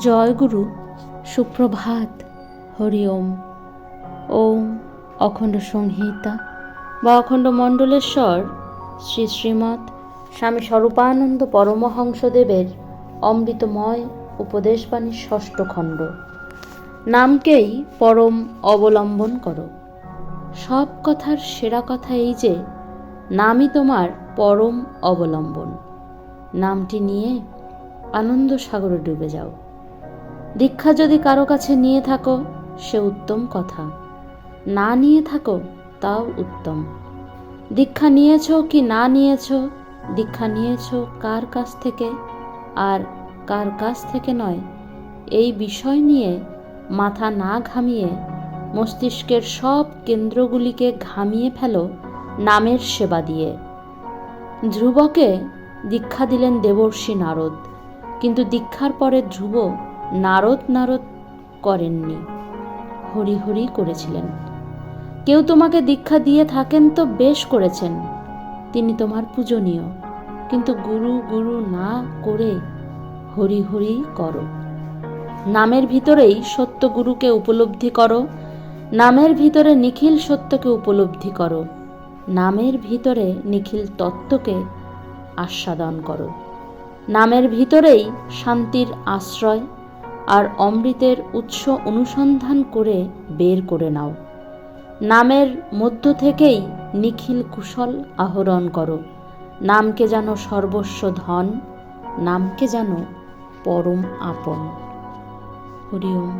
জয় গুরু, সুপ্রভাত, হরি ওম। ওম অখণ্ড সংহিতা বা অখণ্ড মণ্ডলেশ্বর শ্রী শ্রীমৎ স্বামী স্বরূপানন্দ পরমহংসদেবের অমৃতময় উপদেশবাণীর ষষ্ঠ খণ্ড। নামকেই পরম অবলম্বন করো। সব কথার সেরা কথা এই যে নামই তোমার পরম অবলম্বন। নামটি নিয়ে আনন্দ সাগরে ডুবে যাও। দীক্ষা যদি কারো কাছে নিয়ে থাকো সে উত্তম কথা, না নিয়ে থাকো তাও উত্তম। দীক্ষা নিয়েছ কি না নিয়েছ, দীক্ষা নিয়েছ কার কাছ থেকে আর কার কাছ থেকে নয়, এই বিষয় নিয়ে মাথা না ঘামিয়ে মস্তিষ্কের সব কেন্দ্রগুলিকে ঘামিয়ে ফেলো নামের সেবা দিয়ে। ধ্রুবকে দীক্ষা দিলেন দেবর্ষি নারদ, কিন্তু দীক্ষার পরে ধ্রুব নারদ নারদ করেননি, হরি হরি করেছিলেন। কেউ তোমাকে দীক্ষা দিয়ে থাকেন তো বেশ করেছেন, তিনি তোমার পূজনীয়, কিন্তু গুরু গুরু না করে হরি হরি করো। নামের ভিতরেই সত্য গুরুকে উপলব্ধি করো, নামের ভিতরে নিখিল সত্যকে উপলব্ধি করো, নামের ভিতরে নিখিল তত্ত্বকে আস্বাদন করো। নামের ভিতরেই শান্তির আশ্রয় আর অমৃতের উৎস অনুসন্ধান করে বের করে নাও। নামের মধ্য থেকেই নিখিল কুশল আহরণ করো। নামকে জানো সর্বস্ব ধন, নামকে জানো পরম আপন। হরি ওম।